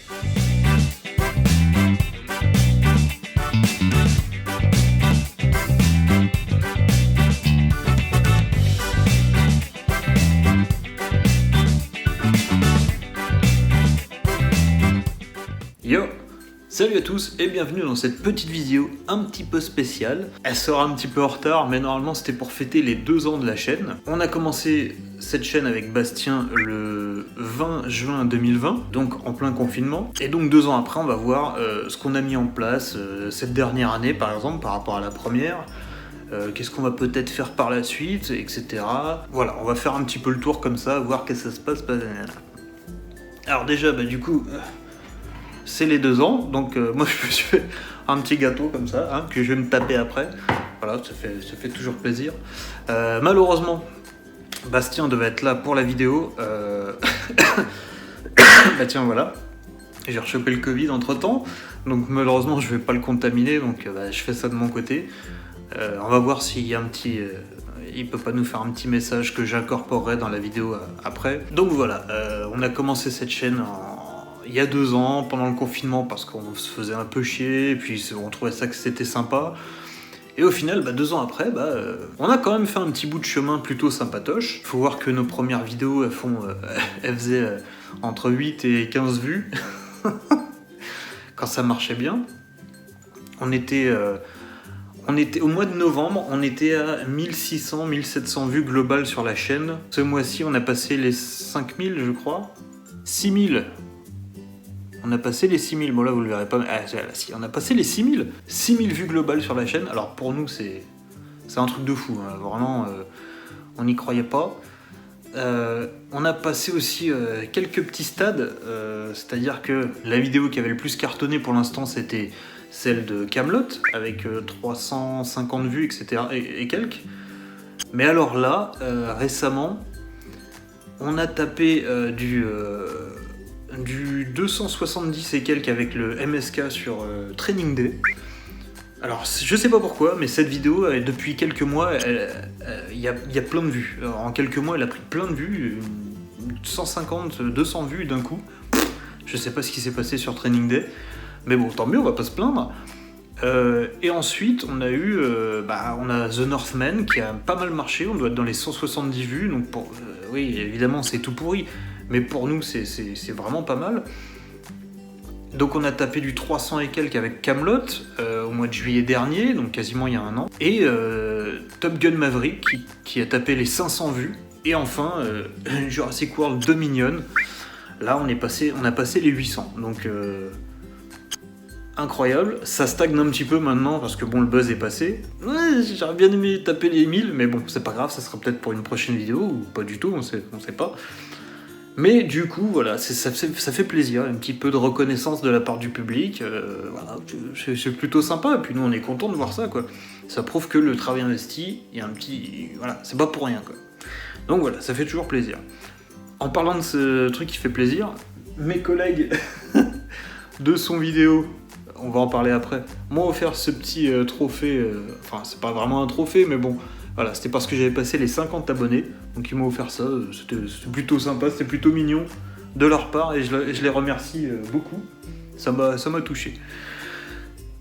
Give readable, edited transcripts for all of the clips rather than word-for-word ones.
Yo! Salut à tous et bienvenue dans cette petite vidéo un petit peu spéciale. Elle sera un petit peu en retard, mais normalement c'était pour fêter les 2 ans de la chaîne. On a commencé cette chaîne avec Bastien le 20 juin 2020, donc en plein confinement. Et donc 2 ans après, on va voir ce qu'on a mis en place cette dernière année, par exemple, par rapport à la première. Qu'est-ce qu'on va peut-être faire par la suite, etc. Voilà, on va faire un petit peu le tour comme ça, voir qu'est-ce que ça se passe. Alors déjà, du coup... c'est les 2 ans, donc moi je me suis fait un petit gâteau comme ça, hein, que je vais me taper après. Voilà, ça fait toujours plaisir. Malheureusement, Bastien devait être là pour la vidéo. Bah tiens, voilà. J'ai rechopé le Covid entre temps, donc malheureusement je vais pas le contaminer, donc je fais ça de mon côté. On va voir s'il y a un petit... il peut pas nous faire un petit message que j'incorporerai dans la vidéo après. Donc voilà, on a commencé cette chaîne il y a 2 ans, pendant le confinement, parce qu'on se faisait un peu chier, et puis on trouvait ça que c'était sympa. Et au final, 2 ans après, on a quand même fait un petit bout de chemin plutôt sympatoche. Faut voir que nos premières vidéos, elles faisaient entre 8 et 15 vues, quand ça marchait bien. On était au mois de novembre, on était à 1600-1700 vues globales sur la chaîne. Ce mois-ci, on a passé les 5000, je crois. 6000. On a passé les 6000, bon là vous le verrez pas, si, on a passé les 6000 vues globales sur la chaîne. Alors pour nous c'est un truc de fou, hein. Vraiment on n'y croyait pas. On a passé aussi quelques petits stades, c'est-à-dire que la vidéo qui avait le plus cartonné pour l'instant c'était celle de Kaamelott, avec 350 vues, etc. et quelques. Mais alors là, récemment, on a tapé du 270 et quelques avec le MSK sur Training Day. Alors je sais pas pourquoi, mais cette vidéo depuis quelques mois, il y a plein de vues. Alors, en quelques mois elle a pris plein de vues, 150, 200 vues d'un coup. Je sais pas ce qui s'est passé sur Training Day, mais bon tant mieux, on va pas se plaindre. Et ensuite on a eu on a The Northman qui a pas mal marché, on doit être dans les 170 vues, donc oui évidemment c'est tout pourri, mais pour nous c'est vraiment pas mal. Donc on a tapé du 300 et quelques avec Kaamelott au mois de juillet dernier, donc quasiment il y a 1 an, et Top Gun Maverick qui a tapé les 500 vues, et enfin Jurassic World Dominion, là on a passé les 800, donc incroyable. Ça stagne un petit peu maintenant parce que bon, le buzz est passé. Ouais, j'aurais bien aimé taper les 1000, mais bon, c'est pas grave, ça sera peut-être pour une prochaine vidéo, ou pas du tout, on sait pas. Mais du coup, voilà, ça fait plaisir, un petit peu de reconnaissance de la part du public, voilà, c'est plutôt sympa, et puis nous on est contents de voir ça, quoi. Ça prouve que le travail investi, il y a un petit... voilà, c'est pas pour rien, quoi. Donc voilà, ça fait toujours plaisir. En parlant de ce truc qui fait plaisir, mes collègues de son vidéo, on va en parler après, m'ont offert ce petit trophée, enfin c'est pas vraiment un trophée, mais bon, voilà, c'était parce que j'avais passé les 50 abonnés, donc ils m'ont offert ça, c'était plutôt sympa, c'était plutôt mignon de leur part, et je les remercie beaucoup, ça m'a touché.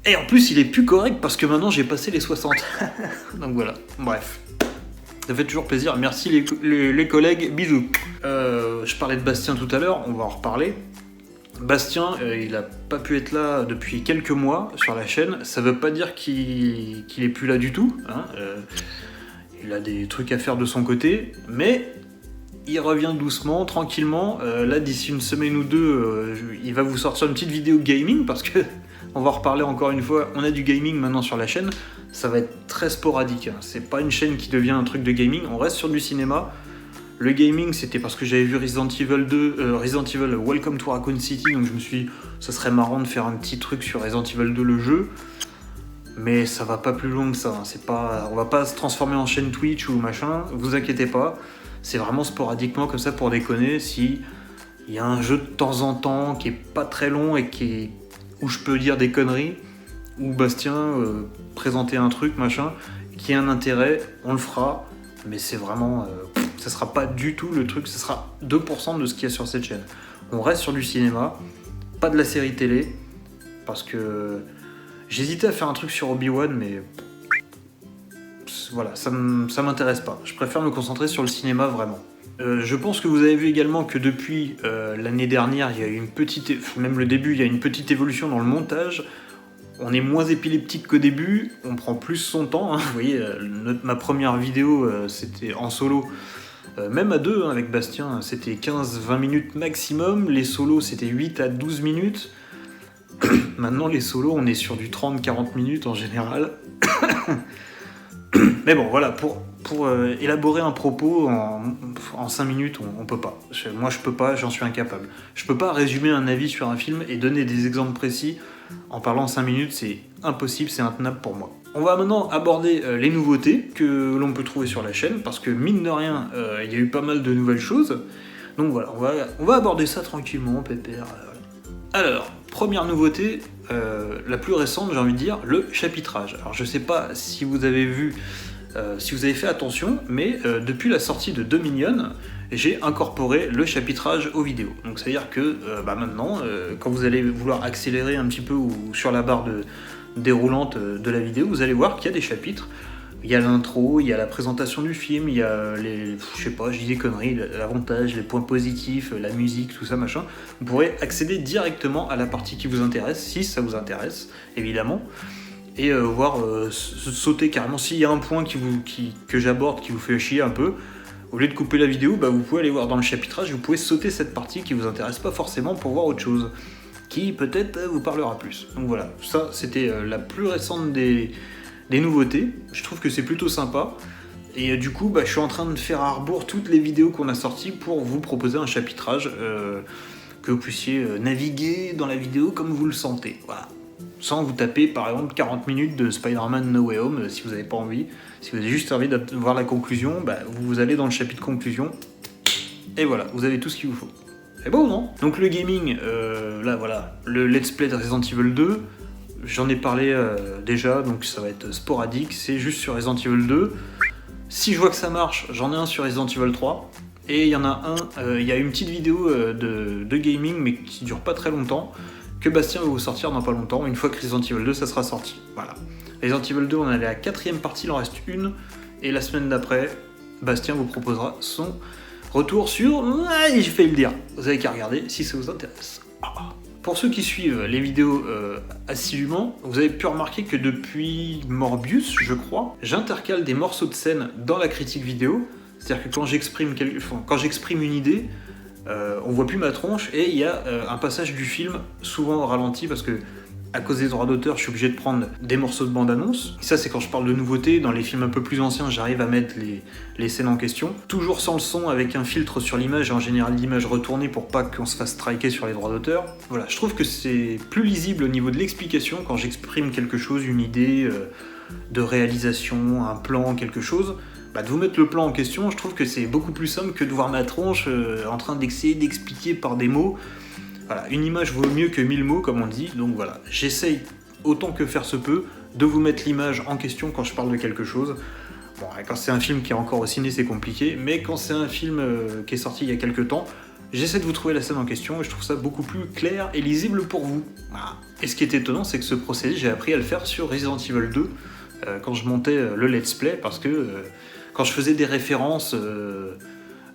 Et en plus il est plus correct parce que maintenant j'ai passé les 60, donc voilà, bref. Ça fait toujours plaisir, merci les collègues, bisous. Je parlais de Bastien tout à l'heure, on va en reparler. Bastien, il a pas pu être là depuis quelques mois sur la chaîne, ça veut pas dire qu'il est plus là du tout, hein. Il a des trucs à faire de son côté, mais il revient doucement, tranquillement. Là, d'ici 1 semaine ou 2, il va vous sortir une petite vidéo gaming, parce que, on va en reparler encore une fois, on a du gaming maintenant sur la chaîne, ça va être très sporadique, hein. C'est pas une chaîne qui devient un truc de gaming, on reste sur du cinéma. Le gaming, c'était parce que j'avais vu Resident Evil Welcome to Raccoon City, donc je me suis dit, ça serait marrant de faire un petit truc sur Resident Evil 2, le jeu. Mais ça va pas plus loin que ça, on va pas se transformer en chaîne Twitch ou machin, vous inquiétez pas. C'est vraiment sporadiquement comme ça pour déconner, si il y a un jeu de temps en temps qui est pas très long et où je peux dire des conneries, ou Bastien présenter un truc, machin, qui a un intérêt, on le fera, mais c'est vraiment... ça sera pas du tout le truc, ce sera 2% de ce qu'il y a sur cette chaîne. On reste sur du cinéma, pas de la série télé, parce que j'hésitais à faire un truc sur Obi-Wan, mais voilà, ça m'intéresse pas. Je préfère me concentrer sur le cinéma vraiment. Je pense que vous avez vu également que depuis l'année dernière, il y a eu une petite, même le début, il y a une petite évolution dans le montage. On est moins épileptique qu'au début, on prend plus son temps. Hein. Vous voyez, ma première vidéo, c'était en solo. Même à deux, hein, avec Bastien, c'était 15-20 minutes maximum. Les solos, c'était 8 à 12 minutes. Maintenant, les solos, on est sur du 30-40 minutes en général. Mais bon, voilà, pour élaborer un propos en 5 minutes, on peut pas. Moi, je peux pas, j'en suis incapable. Je peux pas résumer un avis sur un film et donner des exemples précis en parlant 5 minutes, c'est impossible, c'est intenable pour moi. On va maintenant aborder les nouveautés que l'on peut trouver sur la chaîne, parce que mine de rien, il y a eu pas mal de nouvelles choses. Donc voilà, on va aborder ça tranquillement, pépère. Alors, première nouveauté, la plus récente, j'ai envie de dire, le chapitrage. Alors je sais pas si vous avez vu, si vous avez fait attention, mais depuis la sortie de Dominion, j'ai incorporé le chapitrage aux vidéos. Donc c'est-à-dire que maintenant, quand vous allez vouloir accélérer un petit peu ou sur la barre déroulante de la vidéo, vous allez voir qu'il y a des chapitres. Il y a l'intro, il y a la présentation du film, il y a je sais pas, je dis des conneries, l'avantage, les points positifs, la musique, tout ça, machin. Vous pourrez accéder directement à la partie qui vous intéresse, si ça vous intéresse, évidemment, et voir sauter carrément. S'il y a un point que j'aborde qui vous fait chier un peu, au lieu de couper la vidéo, vous pouvez aller voir dans le chapitrage, vous pouvez sauter cette partie qui vous intéresse pas forcément pour voir autre chose, qui peut-être vous parlera plus. Donc voilà, ça c'était la plus récente des nouveautés. Je trouve que c'est plutôt sympa. Et du coup, je suis en train de faire à rebours toutes les vidéos qu'on a sorties pour vous proposer un chapitrage que vous puissiez naviguer dans la vidéo comme vous le sentez. Voilà. Sans vous taper par exemple 40 minutes de Spider-Man No Way Home si vous n'avez pas envie. Si vous avez juste envie de voir la conclusion, vous allez dans le chapitre conclusion. Et voilà, vous avez tout ce qu'il vous faut. C'est beau, non? Donc le gaming, là voilà, le Let's Play de Resident Evil 2, j'en ai parlé déjà, donc ça va être sporadique, c'est juste sur Resident Evil 2. Si je vois que ça marche, j'en ai un sur Resident Evil 3. Et il y en a un, il y a une petite vidéo de gaming, mais qui dure pas très longtemps, que Bastien va vous sortir dans pas longtemps, une fois que Resident Evil 2 ça sera sorti. Voilà. Resident Evil 2, on est à la 4ème partie, il en reste une, et la semaine d'après, Bastien vous proposera son retour sur... j'ai failli le dire, vous avez qu'à regarder si ça vous intéresse. Pour ceux qui suivent les vidéos assidûment, vous avez pu remarquer que depuis Morbius, je crois, j'intercale des morceaux de scène dans la critique vidéo. C'est-à-dire que quand j'exprime une idée, on voit plus ma tronche et il y a un passage du film, souvent au ralenti, parce que à cause des droits d'auteur, je suis obligé de prendre des morceaux de bande-annonce. Ça, c'est quand je parle de nouveautés. Dans les films un peu plus anciens, j'arrive à mettre les scènes en question. Toujours sans le son, avec un filtre sur l'image, et en général l'image retournée pour pas qu'on se fasse striker sur les droits d'auteur. Voilà, je trouve que c'est plus lisible au niveau de l'explication quand j'exprime quelque chose, une idée de réalisation, un plan, quelque chose. De vous mettre le plan en question, je trouve que c'est beaucoup plus simple que de voir ma tronche en train d'essayer d'expliquer par des mots. Voilà, une image vaut mieux que 1000 mots, comme on dit, donc voilà, j'essaye autant que faire se peut de vous mettre l'image en question quand je parle de quelque chose. Bon, quand c'est un film qui est encore au ciné, c'est compliqué, mais quand c'est un film qui est sorti il y a quelques temps, j'essaie de vous trouver la scène en question et je trouve ça beaucoup plus clair et lisible pour vous. Voilà. Et ce qui est étonnant, c'est que ce procédé, j'ai appris à le faire sur Resident Evil 2 quand je montais le let's play, parce que quand je faisais des références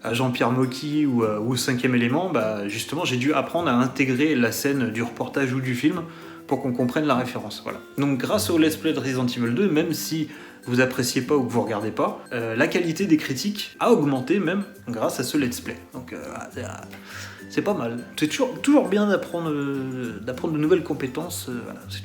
à Jean-Pierre Mocky ou au 5e élément, justement j'ai dû apprendre à intégrer la scène du reportage ou du film pour qu'on comprenne la référence. Voilà. Donc grâce au let's play de Resident Evil 2, même si vous appréciez pas ou que vous regardez pas, la qualité des critiques a augmenté même grâce à ce let's play. Donc c'est pas mal. C'est toujours bien d'apprendre de nouvelles compétences. Voilà. C'est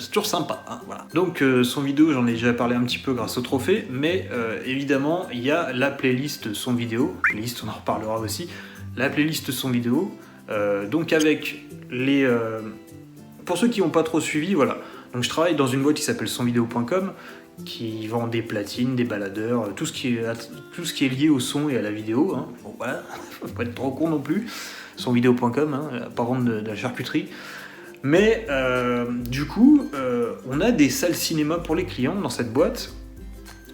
toujours sympa. Hein, voilà. Donc son vidéo, j'en ai déjà parlé un petit peu grâce au trophée, mais évidemment il y a la playlist son vidéo. Playlist, on en reparlera aussi. La playlist son vidéo. Donc avec les... pour ceux qui n'ont pas trop suivi, voilà. Donc je travaille dans une boîte qui s'appelle sonvideo.com, qui vend des platines, des baladeurs, tout ce qui est lié au son et à la vidéo. Hein. Bon, voilà, faut pas être trop con non plus. Sonvideo.com, hein, pas vendre de la charcuterie. Mais du coup, on a des salles cinéma pour les clients dans cette boîte.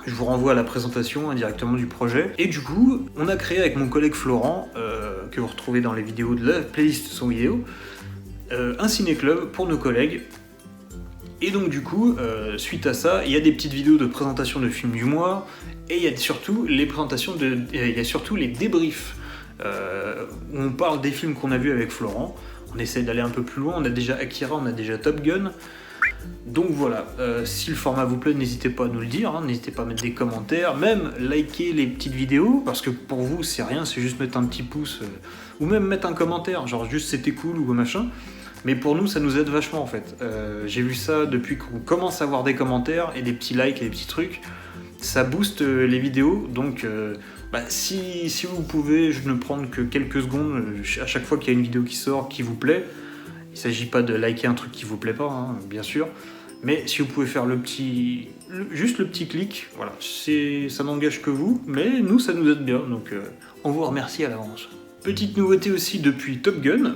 Je vous renvoie à la présentation directement du projet. Et du coup, on a créé avec mon collègue Florent, que vous retrouvez dans les vidéos de la playlist son vidéo, un ciné-club pour nos collègues. Et donc du coup, suite à ça, il y a des petites vidéos de présentation de films du mois, et il y a surtout les présentations il y a surtout les débriefs, où on parle des films qu'on a vus avec Florent. On essaie d'aller un peu plus loin, on a déjà Akira, on a déjà Top Gun. Donc voilà, si le format vous plaît, n'hésitez pas à nous le dire, hein, n'hésitez pas à mettre des commentaires, même liker les petites vidéos, parce que pour vous c'est rien, c'est juste mettre un petit pouce, ou même mettre un commentaire, genre juste c'était cool ou machin. Mais pour nous, ça nous aide vachement en fait. J'ai vu ça depuis qu'on commence à avoir des commentaires et des petits likes et des petits trucs. Ça booste les vidéos, donc si vous pouvez, je ne prendre que quelques secondes à chaque fois qu'il y a une vidéo qui sort qui vous plaît. Il ne s'agit pas de liker un truc qui vous plaît pas, hein, bien sûr. Mais si vous pouvez faire juste le petit clic, voilà, ça n'engage que vous, mais nous, ça nous aide bien, donc on vous remercie à l'avance. Petite nouveauté aussi depuis Top Gun,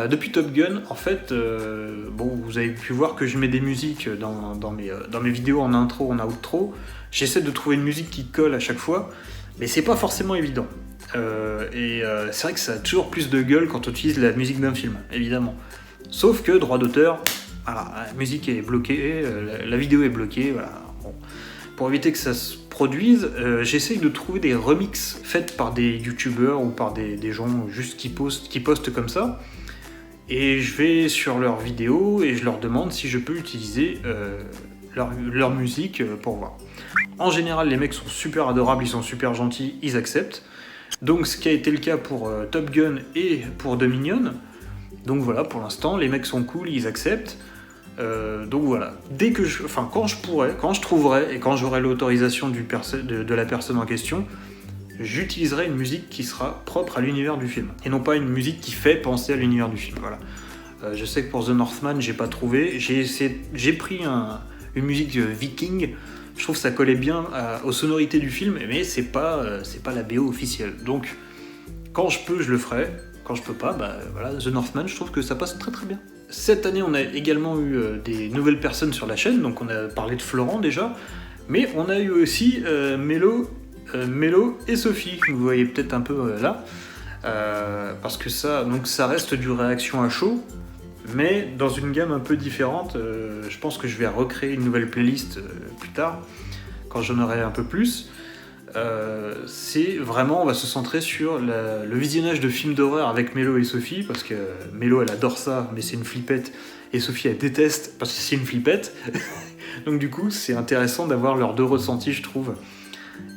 depuis Top Gun, en fait, vous avez pu voir que je mets des musiques dans mes vidéos en intro, en outro. J'essaie de trouver une musique qui colle à chaque fois, mais c'est pas forcément évident. C'est vrai que ça a toujours plus de gueule quand on utilise la musique d'un film, évidemment. Sauf que, droit d'auteur, voilà, la musique est bloquée, la vidéo est bloquée, voilà. Bon. Pour éviter que ça se produise, j'essaye de trouver des remixes faits par des youtubeurs ou par des gens juste qui postent comme ça. Et je vais sur leurs vidéos et je leur demande si je peux utiliser leur musique pour voir. En général, les mecs sont super adorables, ils sont super gentils, ils acceptent. Donc ce qui a été le cas pour Top Gun et pour Dominion. Donc voilà, pour l'instant, les mecs sont cool, ils acceptent. Donc voilà, quand je trouverai et quand j'aurai l'autorisation de la personne en question, j'utiliserai une musique qui sera propre à l'univers du film. Et non pas une musique qui fait penser à l'univers du film. Voilà. Je sais que pour The Northman, j'ai pas trouvé. J'ai pris une musique viking. Je trouve que ça collait bien aux sonorités du film, mais c'est pas la BO officielle. Donc, quand je peux, je le ferai. Quand je peux pas, voilà, The Northman, je trouve que ça passe très très bien. Cette année, on a également eu des nouvelles personnes sur la chaîne, donc on a parlé de Florent déjà, mais on a eu aussi Mélo et Sophie, que vous voyez peut-être un peu là, parce que ça reste du réaction à chaud, mais dans une gamme un peu différente. Je pense que je vais recréer une nouvelle playlist plus tard, quand j'en aurai un peu plus. C'est vraiment, on va se centrer sur le visionnage de films d'horreur avec Mélo et Sophie, parce que Mélo elle adore ça, mais c'est une flippette, et Sophie elle déteste parce que c'est une flippette. Donc du coup c'est intéressant d'avoir leurs deux ressentis, je trouve.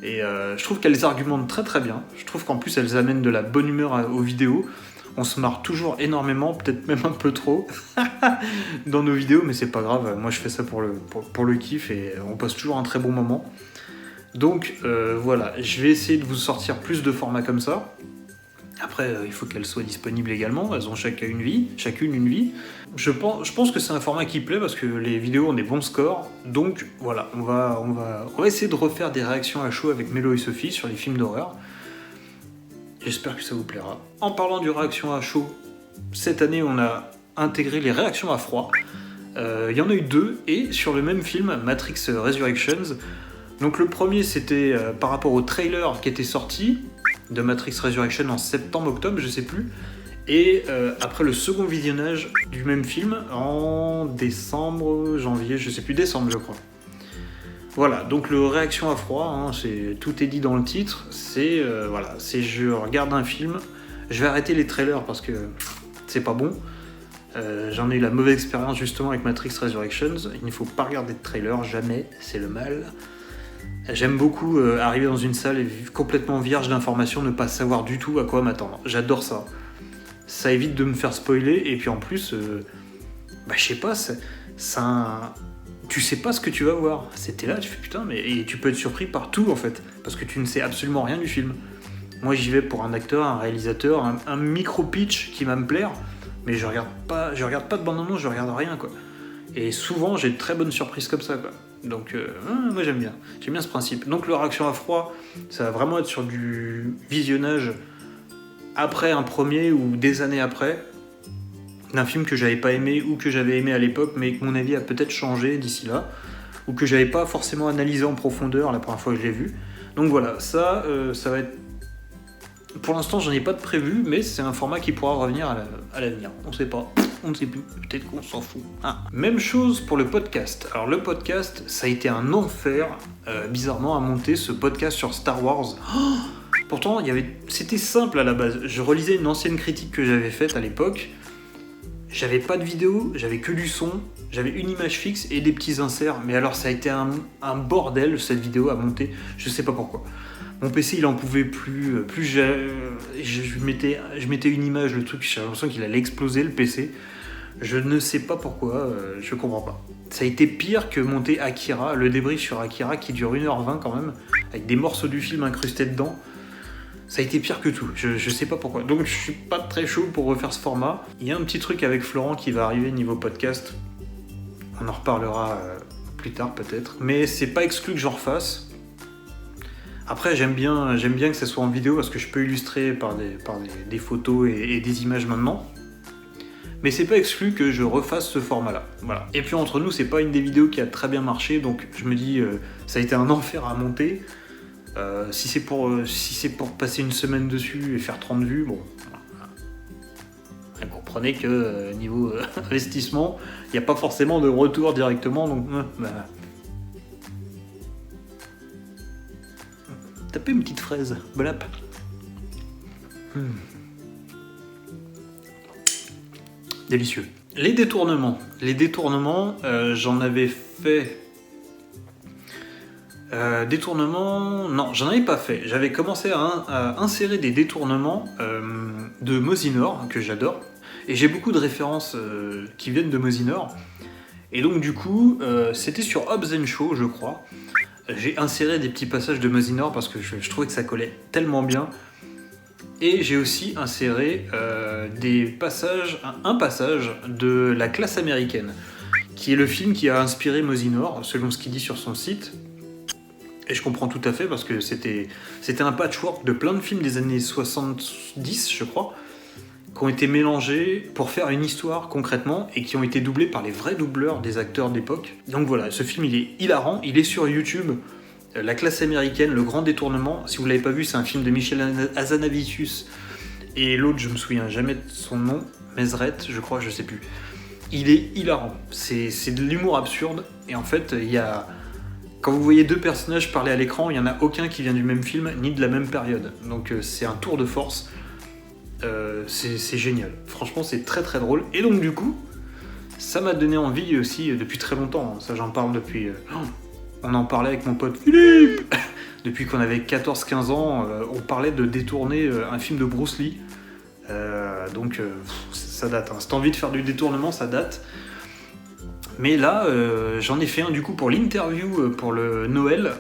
Et je trouve qu'elles argumentent très très bien. Je trouve qu'en plus elles amènent de la bonne humeur aux vidéos. On se marre toujours énormément, peut-être même un peu trop, dans nos vidéos, mais c'est pas grave. Moi je fais ça pour le kiff et on passe toujours un très bon moment. Donc voilà, je vais essayer de vous sortir plus de formats comme ça. Après, il faut qu'elles soient disponibles également, elles ont chacune une vie. Je pense que c'est un format qui plaît parce que les vidéos ont des bons scores. Donc voilà, on va essayer de refaire des réactions à chaud avec Mélo et Sophie sur les films d'horreur. J'espère que ça vous plaira. En parlant du réaction à chaud, cette année on a intégré les réactions à froid. Il y en a eu 2, et sur le même film, Matrix Resurrections. Donc le premier c'était par rapport au trailer qui était sorti de Matrix Resurrection en septembre-octobre, je sais plus. Et après le second visionnage du même film en décembre, janvier, je sais plus, décembre je crois. Voilà, donc le réaction à froid, hein, tout est dit dans le titre, c'est je regarde un film, je vais arrêter les trailers parce que c'est pas bon. J'en ai eu la mauvaise expérience justement avec Matrix Resurrections, il ne faut pas regarder de trailer, jamais, c'est le mal. J'aime beaucoup arriver dans une salle et complètement vierge d'informations, ne pas savoir du tout à quoi m'attendre. J'adore ça. Ça évite de me faire spoiler, et puis en plus, je sais pas, tu sais pas ce que tu vas voir. T'es là, tu fais putain, et tu peux être surpris par tout en fait, parce que tu ne sais absolument rien du film. Moi j'y vais pour un acteur, un réalisateur, un micro-pitch qui va me plaire, mais je regarde pas de bande-annonce, je regarde rien quoi. Et souvent j'ai de très bonnes surprises comme ça quoi. Donc moi j'aime bien ce principe. Donc le réaction à froid, ça va vraiment être sur du visionnage après un premier ou des années après, d'un film que j'avais pas aimé ou que j'avais aimé à l'époque, mais que mon avis a peut-être changé d'ici là, ou que j'avais pas forcément analysé en profondeur la première fois que je l'ai vu. Donc voilà, ça va être Pour l'instant, j'en ai pas de prévu, mais c'est un format qui pourra revenir à l'avenir. On sait pas, on ne sait plus, peut-être qu'on s'en fout. Même chose pour le podcast. Alors le podcast, ça a été un enfer, bizarrement, à monter ce podcast sur Star Wars. Pourtant, c'était simple à la base. Je relisais une ancienne critique que j'avais faite à l'époque. J'avais pas de vidéo, j'avais que du son, j'avais une image fixe et des petits inserts. Mais alors ça a été un bordel cette vidéo à monter, je sais pas pourquoi. Mon PC il en pouvait plus je mettais une image, le truc, j'avais l'impression qu'il allait exploser le PC. Je ne sais pas pourquoi, je comprends pas. Ça a été pire que monter Akira, le débrief sur Akira qui dure 1h20 quand même, avec des morceaux du film incrustés dedans. Ça a été pire que tout, je sais pas pourquoi. Donc je suis pas très chaud pour refaire ce format. Il y a un petit truc avec Florent qui va arriver niveau podcast. On en reparlera plus tard peut-être. Mais c'est pas exclu que j'en refasse. Après j'aime bien que ça soit en vidéo parce que je peux illustrer par des photos et des images maintenant. Mais c'est pas exclu que je refasse ce format-là. Voilà. Et puis entre nous, c'est pas une des vidéos qui a très bien marché, donc je me dis, ça a été un enfer à monter. Si c'est pour passer une semaine dessus et faire 30 vues, bon. Vous comprenez que niveau investissement, il n'y a pas forcément de retour directement, donc tapez une petite fraise, bolap. Délicieux. Les détournements, j'en avais fait. Non, j'en avais pas fait. J'avais commencé à insérer des détournements de Mosinor, que j'adore. Et j'ai beaucoup de références qui viennent de Mosinor. Et donc du coup, c'était sur Hobbs & Shaw, je crois. J'ai inséré des petits passages de Mosinor parce que je trouvais que ça collait tellement bien. Et j'ai aussi inséré un passage de La Classe américaine, qui est le film qui a inspiré Mosinor, selon ce qu'il dit sur son site. Et je comprends tout à fait parce que c'était un patchwork de plein de films des années 70, je crois, qui ont été mélangés pour faire une histoire concrètement et qui ont été doublés par les vrais doubleurs des acteurs d'époque. Donc voilà, ce film il est hilarant, il est sur YouTube. La Classe américaine, Le Grand Détournement. Si vous l'avez pas vu, c'est un film de Michel Hazanavicius et l'autre, je me souviens jamais de son nom, Mesret, je crois, je sais plus. Il est hilarant. C'est de l'humour absurde et en fait, il y a quand vous voyez deux personnages parler à l'écran, il n'y en a aucun qui vient du même film ni de la même période. Donc c'est un tour de force. C'est génial. Franchement, c'est très très drôle. Et donc du coup, ça m'a donné envie aussi depuis très longtemps. Ça, j'en parle depuis... On en parlait avec mon pote Philippe. Depuis qu'on avait 14-15 ans, on parlait de détourner un film de Bruce Lee. Donc ça date. Hein. Cette envie de faire du détournement, ça date. Mais là, j'en ai fait un du coup pour l'interview pour le Noël.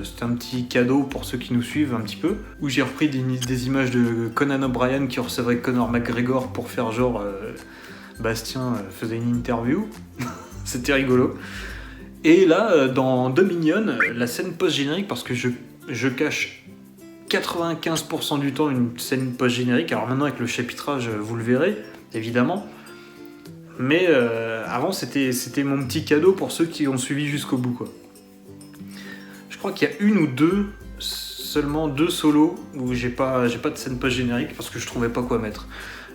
C'était un petit cadeau pour ceux qui nous suivent un petit peu, où j'ai repris des images de Conan O'Brien qui recevait Conor McGregor pour faire genre Bastien faisait une interview. C'était rigolo. Et là, dans Dominion, la scène post-générique, parce que je cache 95% du temps une scène post-générique, alors maintenant avec le chapitrage, vous le verrez, évidemment. Mais avant, c'était mon petit cadeau pour ceux qui ont suivi jusqu'au bout, quoi. Je crois qu'il y a seulement deux solos où j'ai pas de scène post-générique parce que je trouvais pas quoi mettre.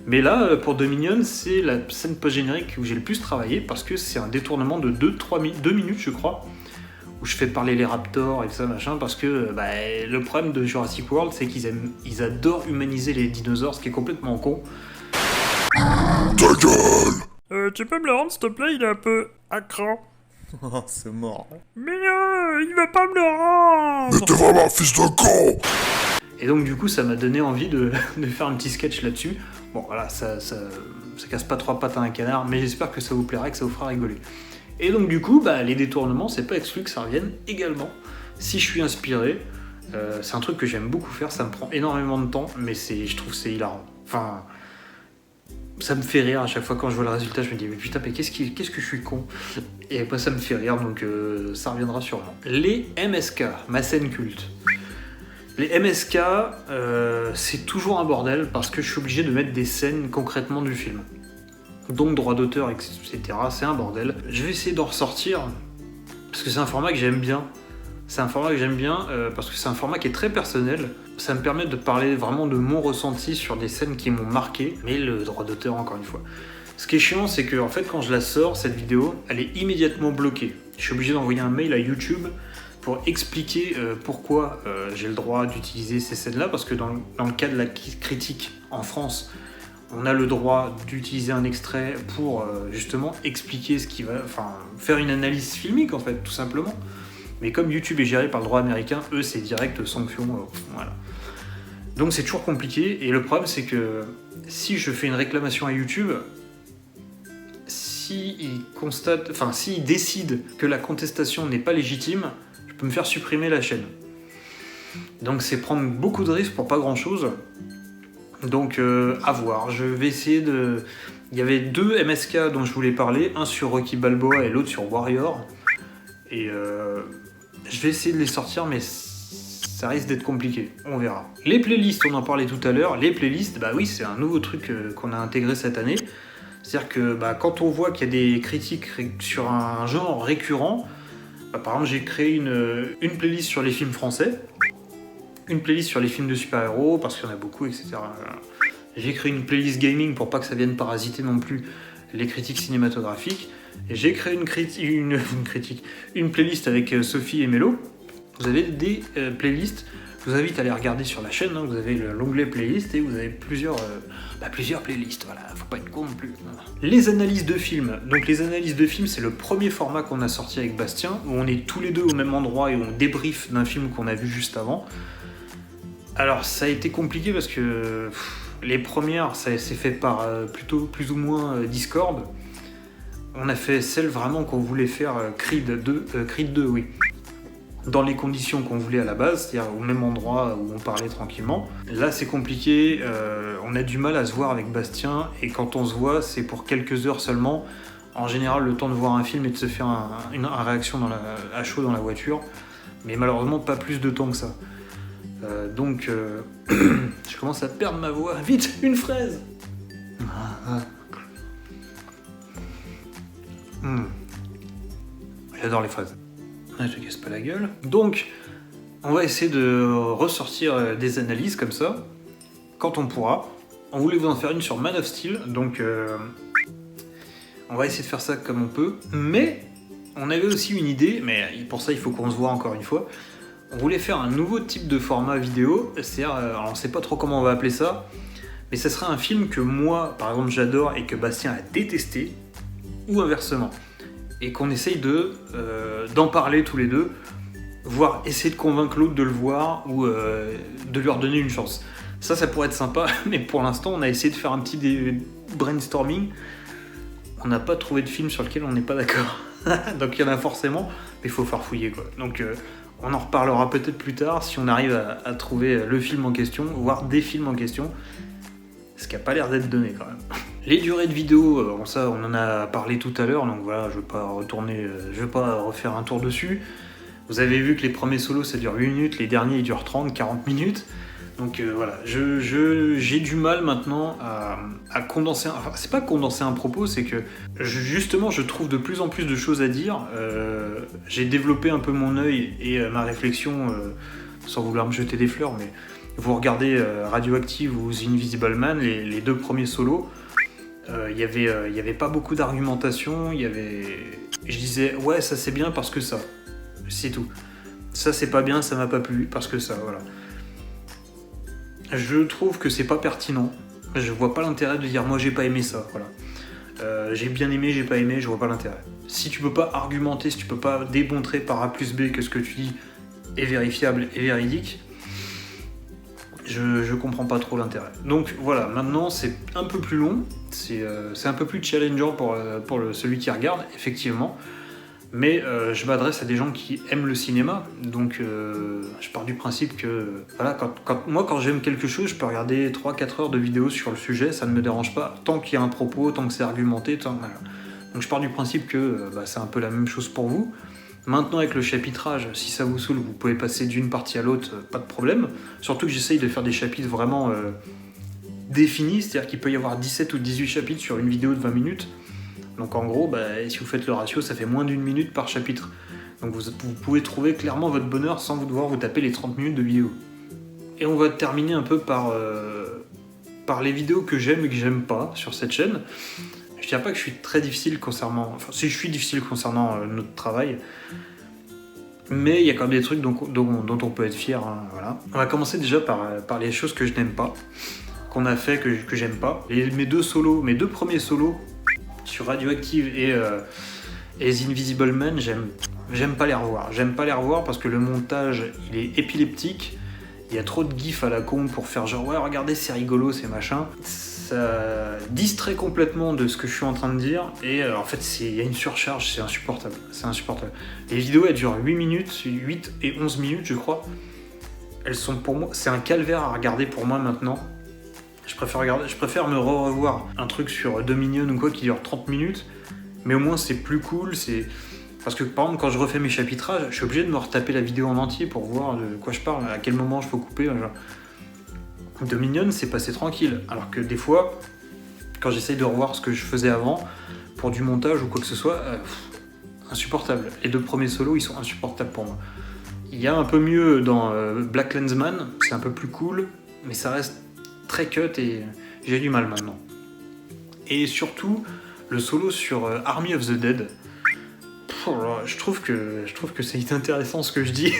Mais là, pour Dominion, c'est la scène post-générique où j'ai le plus travaillé parce que c'est un détournement de 2 minutes, je crois, où je fais parler les raptors et tout ça, machin, parce que le problème de Jurassic World, c'est qu'ils adorent humaniser les dinosaures, ce qui est complètement con. Ta gueule! Tu peux me le rendre, s'il te plaît, il est un peu à cran. Oh, c'est mort. Mais il va pas me le rendre! Mais t'es vraiment un fils de con! Et donc du coup ça m'a donné envie de faire un petit sketch là-dessus. Bon voilà, ça casse pas trois pattes à un canard, mais j'espère que ça vous plaira et que ça vous fera rigoler. Et donc du coup, les détournements, c'est pas exclu que ça revienne également. Si je suis inspiré, c'est un truc que j'aime beaucoup faire, ça me prend énormément de temps, mais je trouve que c'est hilarant. Enfin, ça me fait rire à chaque fois quand je vois le résultat, je me dis mais putain, mais qu'est-ce que je suis con. Et après ça me fait rire, donc ça reviendra sûrement. Les MSK, ma scène culte. Les MSK, c'est toujours un bordel parce que je suis obligé de mettre des scènes concrètement du film. Donc droit d'auteur, etc. C'est un bordel. Je vais essayer d'en ressortir parce que c'est un format que j'aime bien. C'est un format que j'aime bien parce que c'est un format qui est très personnel. Ça me permet de parler vraiment de mon ressenti sur des scènes qui m'ont marqué, mais le droit d'auteur encore une fois. Ce qui est chiant, c'est que en fait, quand je la sors, cette vidéo, elle est immédiatement bloquée. Je suis obligé d'envoyer un mail à YouTube pour expliquer pourquoi j'ai le droit d'utiliser ces scènes-là, parce que dans le cas de la critique en France, on a le droit d'utiliser un extrait pour justement expliquer ce qui va... Enfin, faire une analyse filmique en fait, tout simplement. Mais comme YouTube est géré par le droit américain, eux c'est direct sanction, voilà. Donc c'est toujours compliqué, et le problème c'est que si je fais une réclamation à YouTube, s'ils décident que la contestation n'est pas légitime, je peux me faire supprimer la chaîne. Donc c'est prendre beaucoup de risques pour pas grand chose. Donc à voir, je vais essayer de... Il y avait 2 MSK dont je voulais parler, un sur Rocky Balboa et l'autre sur Warrior. Et je vais essayer de les sortir, mais ça risque d'être compliqué, on verra. Les playlists, on en parlait tout à l'heure, les playlists, bah oui, c'est un nouveau truc qu'on a intégré cette année. C'est-à-dire que quand on voit qu'il y a des critiques sur un genre récurrent, par exemple j'ai créé une playlist sur les films français, une playlist sur les films de super-héros, parce qu'il y en a beaucoup, etc. J'ai créé une playlist gaming pour pas que ça vienne parasiter non plus les critiques cinématographiques. Et j'ai créé une playlist avec Sophie et Mélo. Vous avez des playlists, je vous invite à les regarder sur la chaîne, hein. Vous avez l'onglet playlist et vous avez plusieurs playlists, voilà, faut pas être con non plus. Les analyses de films. Donc les analyses de films, c'est le premier format qu'on a sorti avec Bastien, où on est tous les deux au même endroit et on débrief d'un film qu'on a vu juste avant. Alors ça a été compliqué parce que les premières, ça s'est fait par plutôt plus ou moins Discord. On a fait celle vraiment qu'on voulait faire Creed 2, oui. Dans les conditions qu'on voulait à la base, c'est-à-dire au même endroit où on parlait tranquillement. Là c'est compliqué, on a du mal à se voir avec Bastien, et quand on se voit, c'est pour quelques heures seulement. En général, le temps de voir un film et de se faire une réaction à chaud dans la voiture, mais malheureusement pas plus de temps que ça. Donc je commence à perdre ma voix. Vite, une fraise. J'adore les fraises. Je te casse pas la gueule. Donc, on va essayer de ressortir des analyses comme ça, quand on pourra. On voulait vous en faire une sur Man of Steel, donc on va essayer de faire ça comme on peut. Mais on avait aussi une idée, mais pour ça il faut qu'on se voit encore une fois. On voulait faire un nouveau type de format vidéo, c'est-à-dire, on sait pas trop comment on va appeler ça, mais ça serait un film que moi, par exemple, j'adore et que Bastien a détesté, ou inversement. Et qu'on essaye d'en parler tous les deux, voire essayer de convaincre l'autre de le voir, ou de lui redonner une chance. Ça pourrait être sympa, mais pour l'instant, on a essayé de faire un petit brainstorming. On n'a pas trouvé de film sur lequel on n'est pas d'accord. Donc il y en a forcément, mais il faut farfouiller, quoi. Donc on en reparlera peut-être plus tard, si on arrive à trouver le film en question, voire des films en question. Ce qui n'a pas l'air d'être donné quand même. Les durées de vidéo, ça on en a parlé tout à l'heure, donc voilà, je vais pas refaire un tour dessus. Vous avez vu que les premiers solos ça dure 8 minutes, les derniers ils durent 30, 40 minutes. Donc voilà, j'ai du mal maintenant à condenser, enfin c'est pas condenser un propos, c'est que justement je trouve de plus en plus de choses à dire. J'ai développé un peu mon œil et ma réflexion, sans vouloir me jeter des fleurs, mais vous regardez Radioactive ou The Invisible Man, les 2 premiers solos, il y avait pas beaucoup d'argumentation, je disais ouais ça c'est bien parce que ça, c'est tout. Ça c'est pas bien, ça m'a pas plu parce que ça, voilà. Je trouve que c'est pas pertinent, je vois pas l'intérêt de dire moi j'ai pas aimé ça, voilà. J'ai bien aimé, j'ai pas aimé, je vois pas l'intérêt. Si tu peux pas argumenter, si tu peux pas démontrer par A plus B que ce que tu dis est vérifiable et véridique, je comprends pas trop l'intérêt. Donc voilà, maintenant c'est un peu plus long, c'est un peu plus challengeant pour celui qui regarde, effectivement, mais je m'adresse à des gens qui aiment le cinéma, donc je pars du principe que voilà, quand j'aime quelque chose, je peux regarder 3-4 heures de vidéos sur le sujet, ça ne me dérange pas, tant qu'il y a un propos, tant que c'est argumenté, voilà. Donc je pars du principe que c'est un peu la même chose pour vous. Maintenant avec le chapitrage, si ça vous saoule, vous pouvez passer d'une partie à l'autre, pas de problème. Surtout que j'essaye de faire des chapitres vraiment définis, c'est-à-dire qu'il peut y avoir 17 ou 18 chapitres sur une vidéo de 20 minutes. Donc en gros, si vous faites le ratio, ça fait moins d'1 minute par chapitre. Donc vous pouvez trouver clairement votre bonheur sans vous devoir vous taper les 30 minutes de vidéo. Et on va terminer un peu par les vidéos que j'aime et que j'aime pas sur cette chaîne. Je dirais pas que je suis très difficile concernant... Enfin, si je suis difficile concernant notre travail, mais il y a quand même des trucs dont on peut être fier. Hein, voilà. On va commencer déjà par les choses que je n'aime pas, qu'on a fait, que j'aime pas. Mes deux premiers solos sur Radioactive et The Invisible Man, j'aime pas les revoir. J'aime pas les revoir parce que le montage, il est épileptique. Il y a trop de gifs à la con pour faire genre ouais regardez c'est rigolo c'est machin. Ça distrait complètement de ce que je suis en train de dire et en fait il y a une surcharge, c'est insupportable. Les vidéos elles durent 8 minutes, 8 et 11 minutes je crois. Elles sont pour moi, c'est un calvaire à regarder pour moi maintenant. Je préfère me revoir un truc sur Dominion ou quoi qui dure 30 minutes, mais au moins c'est plus cool, parce que par exemple quand je refais mes chapitrages, je suis obligé de me retaper la vidéo en entier pour voir de quoi je parle, à quel moment je peux couper. Genre. Dominion c'est passé tranquille, alors que des fois, quand j'essaye de revoir ce que je faisais avant, pour du montage ou quoi que ce soit, insupportable. Les deux premiers solos ils sont insupportables pour moi. Il y a un peu mieux dans Black Lensman, c'est un peu plus cool, mais ça reste très cut et j'ai du mal maintenant. Et surtout, le solo sur Army of the Dead, je trouve que c'est intéressant ce que je dis.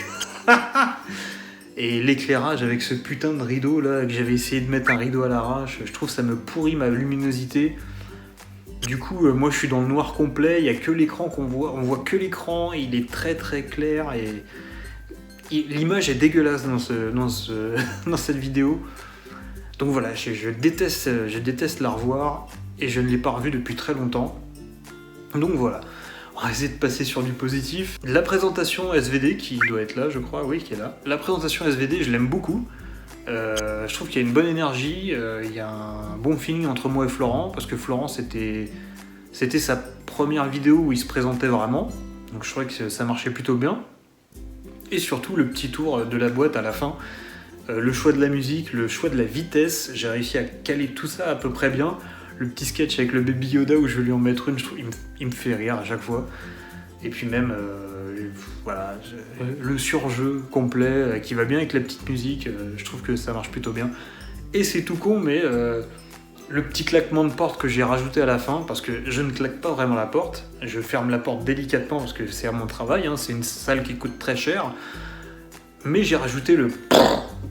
Et l'éclairage avec ce putain de rideau là, que j'avais essayé de mettre un rideau à l'arrache, je trouve que ça me pourrit ma luminosité. Du coup, moi je suis dans le noir complet, il n'y a que l'écran qu'on voit, on voit que l'écran, il est très très clair et l'image est dégueulasse dans cette vidéo. Donc voilà, je déteste la revoir et je ne l'ai pas revue depuis très longtemps. Donc voilà. On va essayer de passer sur du positif. La présentation SVD qui doit être là, je crois, oui, qui est là. La présentation SVD, je l'aime beaucoup. Je trouve qu'il y a une bonne énergie, il y a un bon feeling entre moi et Florent, parce que Florent, c'était sa première vidéo où il se présentait vraiment. Donc je trouvais que ça marchait plutôt bien. Et surtout, le petit tour de la boîte à la fin. Le choix de la musique, le choix de la vitesse, j'ai réussi à caler tout ça à peu près bien. Le petit sketch avec le Baby Yoda où je vais lui en mettre une, il me fait rire à chaque fois. Et puis même, voilà, le surjeu complet qui va bien avec la petite musique, je trouve que ça marche plutôt bien. Et c'est tout con, mais le petit claquement de porte que j'ai rajouté à la fin, parce que je ne claque pas vraiment la porte, je ferme la porte délicatement parce que c'est à mon travail, hein, c'est une salle qui coûte très cher, mais j'ai rajouté le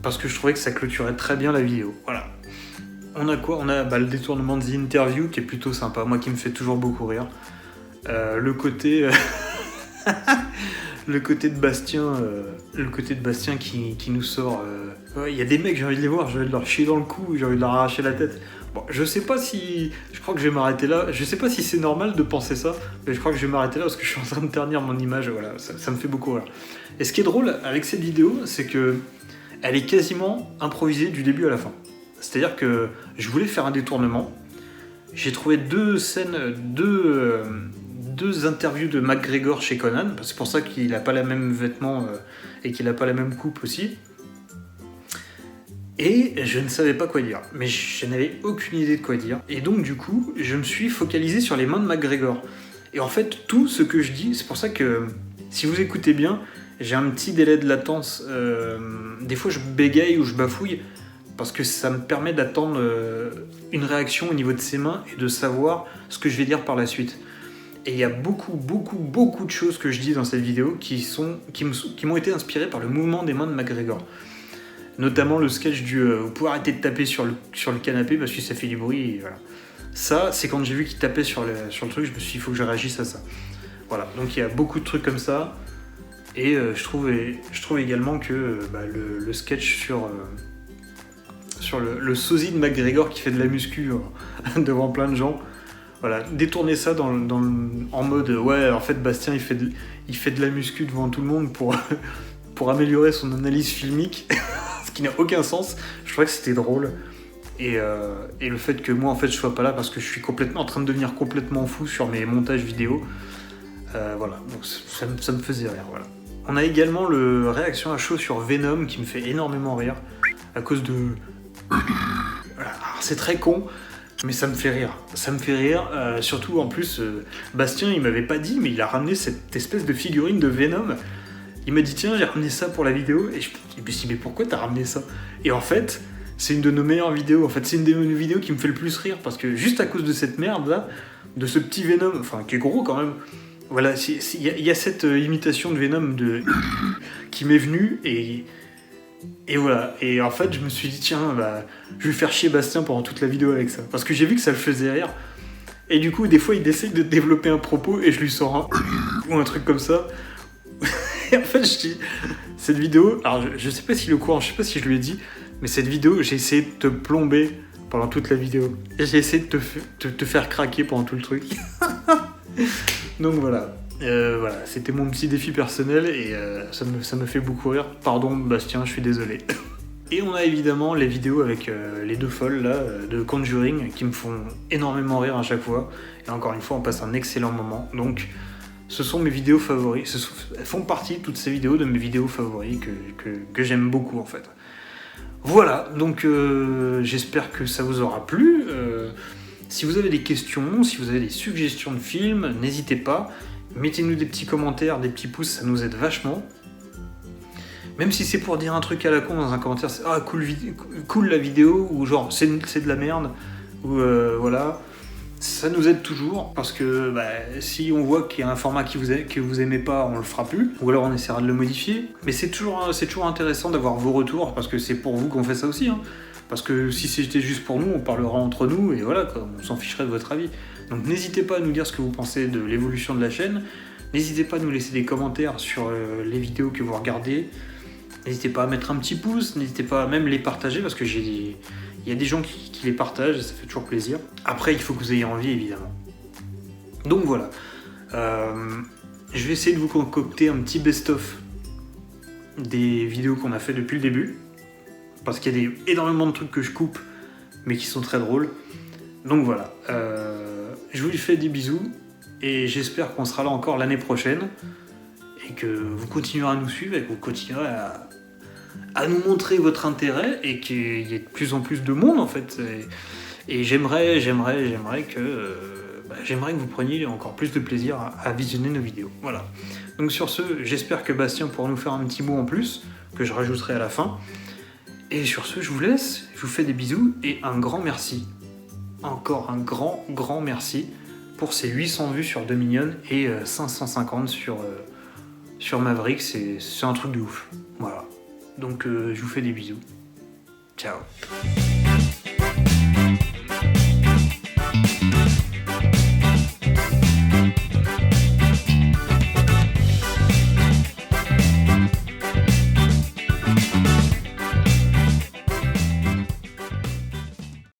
parce que je trouvais que ça clôturait très bien la vidéo. Voilà. On a quoi ? On a le détournement de The Interview qui est plutôt sympa, moi qui me fait toujours beaucoup rire. Le côté de Bastien, qui nous sort. Il y a des mecs, j'ai envie de les voir, j'ai envie de leur chier dans le cou, j'ai envie de leur arracher la tête. Bon, je sais pas si. Je crois que je vais m'arrêter là. Je sais pas si c'est normal de penser ça, mais je crois que je vais m'arrêter là parce que je suis en train de ternir mon image. Voilà, ça me fait beaucoup rire. Et ce qui est drôle avec cette vidéo, c'est que elle est quasiment improvisée du début à la fin. C'est-à-dire que je voulais faire un détournement. J'ai trouvé deux interviews de McGregor chez Conan. C'est pour ça qu'il n'a pas les mêmes vêtements et qu'il n'a pas la même coupe aussi. Et je ne savais pas quoi dire. Mais je n'avais aucune idée de quoi dire. Et donc du coup, je me suis focalisé sur les mains de McGregor. Et en fait, tout ce que je dis, c'est pour ça que, si vous écoutez bien, j'ai un petit délai de latence. Des fois, je bégaye ou je bafouille. Parce que ça me permet d'attendre une réaction au niveau de ses mains et de savoir ce que je vais dire par la suite. Et il y a beaucoup de choses que je dis dans cette vidéo qui m'ont été inspirées par le mouvement des mains de McGregor. Notamment le sketch du vous pouvez arrêter de taper sur le canapé parce que ça fait du bruit. Et voilà. Ça, c'est quand j'ai vu qu'il tapait sur le truc, je me suis dit il faut que je réagisse à ça. Voilà, donc il y a beaucoup de trucs comme ça. Et je trouve également que le sketch sur le sosie de McGregor qui fait de la muscu devant plein de gens. Voilà, détourner ça en mode ouais, en fait Bastien il fait de la muscu devant tout le monde pour améliorer son analyse filmique, ce qui n'a aucun sens. Je trouvais que c'était drôle. Et le fait que moi en fait je sois pas là parce que je suis complètement en train de devenir complètement fou sur mes montages vidéo. Voilà, donc ça me faisait rire. Voilà. On a également le réaction à chaud sur Venom qui me fait énormément rire à cause de. Voilà. Alors, c'est très con, Mais ça me fait rire. Ça me fait rire. Surtout, en plus, Bastien, il m'avait pas dit, mais il a ramené cette espèce de figurine de Venom. Il m'a dit, tiens, j'ai ramené ça pour la vidéo. Et je me suis dit, mais pourquoi t'as ramené ça? Et en fait, c'est une de nos meilleures vidéos. En fait, c'est une des vidéos qui me fait le plus rire. Parce que juste à cause de cette merde-là, de ce petit Venom, enfin, qui est gros quand même, voilà, il y a cette imitation de Venom qui m'est venue. Et voilà, et en fait je me suis dit tiens, bah, je vais faire chier Bastien pendant toute la vidéo avec ça, parce que j'ai vu que ça le faisait rire, et du coup des fois il essaye de développer un propos et je lui sors un ou un truc comme ça, et en fait je dis, cette vidéo, alors je sais pas s'il est au courant, je sais pas si je lui ai dit, mais cette vidéo j'ai essayé de te plomber pendant toute la vidéo, et j'ai essayé de te faire craquer pendant tout le truc. Donc voilà. Voilà, c'était mon petit défi personnel et ça me fait beaucoup rire. Pardon Bastien, je suis désolé. Et on a évidemment les vidéos avec les deux folles là, de Conjuring qui me font énormément rire à chaque fois. Et encore une fois, on passe un excellent moment. Donc, ce sont mes vidéos favoris. Elles font partie, toutes ces vidéos, de mes vidéos favoris que j'aime beaucoup en fait. Voilà, donc j'espère que ça vous aura plu. Si vous avez des questions, si vous avez des suggestions de films, n'hésitez pas. Mettez-nous des petits commentaires, des petits pouces, ça nous aide vachement. Même si c'est pour dire un truc à la con dans un commentaire, c'est ah cool la vidéo, ou genre c'est de la merde, ou voilà, ça nous aide toujours, parce que bah, si on voit qu'il y a un format que vous aimez pas, on le fera plus, ou alors on essaiera de le modifier. Mais c'est toujours intéressant d'avoir vos retours, parce que c'est pour vous qu'on fait ça aussi, hein. Parce que si c'était juste pour nous, on parlera entre nous, et voilà, quoi, on s'en ficherait de votre avis. Donc n'hésitez pas à nous dire ce que vous pensez de l'évolution de la chaîne, n'hésitez pas à nous laisser des commentaires sur les vidéos que vous regardez, n'hésitez pas à mettre un petit pouce, n'hésitez pas à même les partager, parce que il y a des gens qui les partagent, et ça fait toujours plaisir. Après, il faut que vous ayez envie, évidemment. Donc voilà, je vais essayer de vous concocter un petit best-of des vidéos qu'on a fait depuis le début, parce qu'il y a énormément de trucs que je coupe, mais qui sont très drôles. Donc voilà, je vous fais des bisous, et j'espère qu'on sera là encore l'année prochaine, et que vous continuerez à nous suivre, et que vous continuerez à nous montrer votre intérêt, et qu'il y ait de plus en plus de monde en fait. Et j'aimerais que vous preniez encore plus de plaisir à visionner nos vidéos. Voilà. Donc sur ce, j'espère que Bastien pourra nous faire un petit mot en plus, que je rajouterai à la fin. Et sur ce, je vous laisse, je vous fais des bisous, et un grand merci. Encore un grand merci pour ces 800 vues sur Dominion et 550 sur Maverick, c'est un truc de ouf. Voilà. Donc je vous fais des bisous. Ciao.